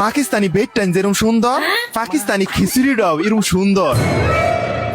পাকিস্তানি বেডটাইন যেরকম সুন্দর পাকিস্তানি খিচুড়িটাও এরকম সুন্দর।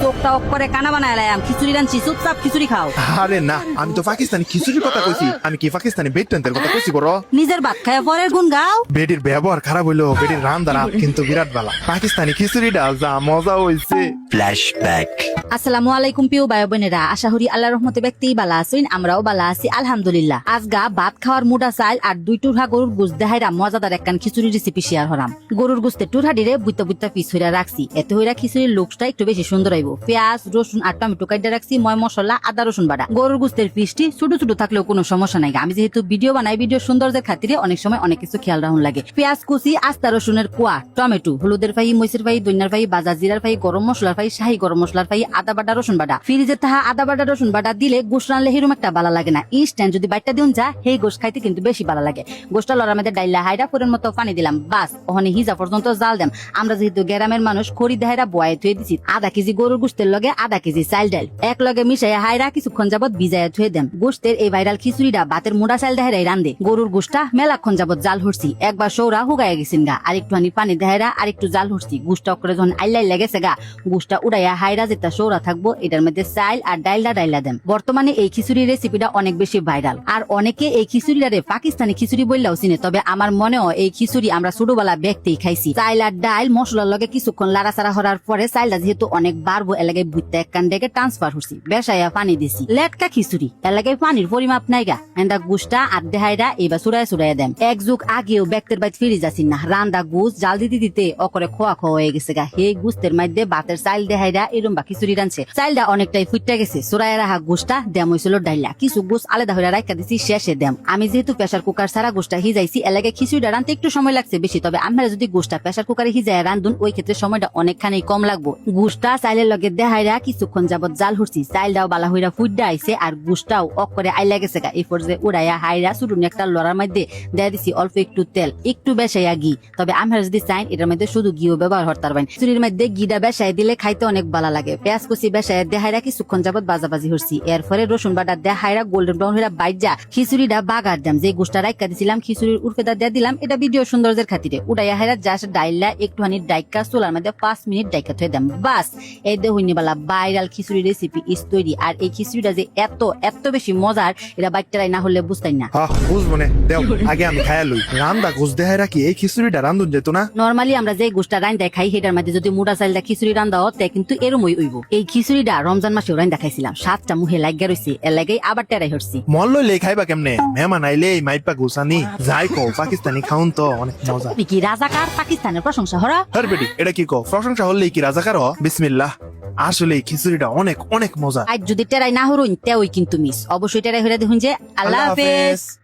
চোখটা অফ করে কানা বানায় লাইম, খিচুড়ি রাঁধছি, চুপচাপ খিচুড়ি খাও। আরে না, আমি তো পাকিস্তানি খিচুড়ির কথা কইছি, আমি কি পাকিস্তানি বেডটাইনের কথা কইছি বড়? নিজের ভাত খায় পরের গুণ গাও। বেডির ব্যবহার খারাপ হইলো, বেডির রান্দারা কিন্তু বিরাট বালা। পাকিস্তানি খিচুড়িটা যা মজা হইছে। ফ্ল্যাশব্যাক। আসসালামু আলাইকুম প্রিয় ভাই বোনেরা, আশা করি আল্লাহর রহমতে ব্যক্তি বালা আছেন, আমরাও বালা আছি আলহামদুলিল্লাহ। আজগা ভাত খাওয়ার মুডা চাইল আর 2 টুকরা গরুর গোশত দেখাইরা মজাদার একখান খিচুড়ি রেসিপি শেয়ার হলাম। গরুর গোশতের টুকরা ডিরে বুইতা বুইতা পিস হইরা রাখছি, এতে হইরা খিচুড়ির লুকসটা একটু বেশি সুন্দর হইব। পেঁয়াজ রসুন আর টমেটো কাইটা রাখছি, ময় মশলা আদা রসুন বাটা। গরুর গোশতের পিসটি ছোট ছোট থাকলেও কোনো সমস্যা নাই, আমি যেহেতু ভিডিও বানাই, ভিডিও সৌন্দর্যের খাতিরে অনেক সময় অনেক কিছু খেয়াল রাখুন লাগে। পেঁয়াজ কুচি, আস্তা রসুনের কোয়া, টমেটো, হলুদের ফাই, মরিচের ফাই, দইনার ফাই, বাজা জিরার ফাই, গরম মশলার ফাই, শাহী গরম মশলার ফাই, আদা বাটা রসুন বাটা। ফ্রিজে তাহা আদা বাটা রসুন বাটা দিলে গোশ রানলে হিরুম একটা ভালো লাগে না, ইনস্ট্যান্ট যদি বাইটটা দিন যা সেই গোশ খাইতে কিন্তু বেশি ভালো লাগে। গোশটা লড়ার মধ্যে ডাইলা হাইরা পুরের মতো পানি দিলাম, বাস ওখানে হিজা পর্যন্ত জাল দেম। আমরা যেহেতু গ্রামের মানুষ খড়ি দেহাইরা বয়ে থুয়ে দিছি, আধা কেজি গরুর গোশতের লগে আধা কেজি চাইল ডাল এক লগে মিশাই হাইরা কিছুক্ষণ যাবত ভিজাইয়া থুয়ে দেম। গোশতের এই ভাইরাল খিচুড়িটা ভাতের মুড়া চাইল দেহাইরাই রান্ধে। গরুর গোশটা মেলাক্ষণ যাবত জাল হরছি, একবার সৌরা হুগাইয়া গেছেন গা, আর একটুখানি পানি দেহাইরা আর একটু জাল হরছি। গোশটা করে যখন আইলাই লেগেছে গা, গোশটা উড়াইয়া হাইরা যেটা সৌরা থাকবো এটার মধ্যে চাইল আর ডাইলা দেন। বর্তমানে এই খিচুড়ি রেসিপিটা অনেক বেশি ভাইরাল, আর অনেকে এই খিচুড়িটারে পাকিস্তানি খিচুড়ি বললেও চিনে। তবে আমার মনেও এই খিচুড়ি আমরা ছোটবেলা ব্যক্তিই খাইছি। চাইল আর ডাইল মশলার লগে কিছুক্ষণ লাড়াচাড়া হওয়ার পরে চাইলটা যেহেতু অনেক বাড়বো এলাকায় বুঝতে এক কান ডেকে ট্রান্সফার হচ্ছি, বেসাইয়া পানি দিছি। লেটকা খিচুড়ি এলাকায় পানির পরিমাপ নাইগা, এন্ডা গুষ্টা আর দেহাইরা এবার চুড়াইয়া দেন। এক যুগ আগেও ব্যক্তির বাইত ফিরিজ আসিন না, রান্দা গুছ জাল দিতে দিতে অকরে খোয়া হয়ে গেছে গা। সেই গুস্তের মধ্যে ভাতের চাইল দেহাইরা এরম বা খিচুড়ি রানছে। চাইলটা অনেকটাই ফুটতে গেছে, চুড়াইয়া রাখা গোষ্টা দেম হয়েছিল ডাইলা, কিছু গোস আলাদা হয়ে রাখা দিছি শেষে দেম। আমি যেহেতু প্রেসার কুকার ছাড়া গোষ্টা হিজাইছি এলাকে খিচুড়িটা রানতে একটু সময় লাগছে বেশি, তবে আমরা যদি গোষ্টা প্রেসার কুকারে হিজাই রান্ধুন ওই ক্ষেত্রে সময়টা অনেকখানি কম লাগবো। গোষ্টা চাইলের লগে দেহাইরা কিছুক্ষণ যাবত জাল হরছি, চাইলটাও বালা হইরা ফুটডা আইছে আর গোষ্টাও অকরে আইলা গেছে গা। এই পর্যায়ে উড়াইয়া হাইরা চুরুনি একটা লড়ার মধ্যে দেয়া দিছি অল্প একটু তেল, একটু বেসাইয়া ঘি। তবে আমরা যদি চাই এটার মধ্যে শুধু ঘিও ব্যবহার করতে পারবেন। খিচুড়ির মধ্যে ঘিটা বেসাই দিলে খাইতে অনেক ভালো লাগে। পেঁয়াজ কুচি বেসাইয়া দেহাইরা কিছুক্ষণ যাবত বাজাবাজি হরছি, এরপরে রসুন বাটা দেহাইরা গোল্ডেন ব্রাউন হইরা বাইজা খিচুড়িটা বাগার দাম। যে গোষ্টা রাইকা দিছিলাম খিচুড়ির উর্ফেদা দেয়া দিলাম, এটা ভিডিও সৌন্দর্যের খাতিরে। উড়াইয়া হাইরা জাস্ট ডাইলা একটুখানি ডাইকা চুলার মধ্যে 5 মিনিট ডাইকা থয়ে দাম, বাস এই দেহইনি বালা ভাইরাল খিচুড়ি রেসিপি ইস তৈরি। আর এই খিচুড়িটা যে এত বেশি মজার, এটা বাচ্চারাই না হলে বুঝতাই না। বুঝবো না, দেও আগে আমি খায়া লই। রান্দা গোশ দেহাই রাখি এই খিচুড়িটা রান্ধুন যেত না। নরমালি আমরা যে গোষ্টা রান্দা খাই সেটার মধ্যে যদি মুড়া চাইলটা খিচুড়ি রান্দা হতে কিন্তু এরমই হইব। এই খিচুড়িটা রমজান মাসে রান্দা খাইছিলাম, 7টা মুহে লাগিয়া রইছে, এর লাগেই আবার টেরাই হরছি। মল লইলে খাইবা কেমনে? মেহমান আইলে মাইপা গোসানি যাই কো পাকিস্তানি খাউন তো অনেক মজা। তুমি কি রাজাকার পাকিস্তানের প্রশংসা হরা? হর বেটি এটা কি কো? প্রশংসা হলেই কি রাজাকার হ? বিসমিল্লাহ, আসলে এই খিচুড়িটা অনেক অনেক মজা। আজ যদি টেরাই না হরুন তেওই কিন্তু মিস। অবশ্যই টেরাই হইরা দেখুন যে। আল্লাহ হাফেজ।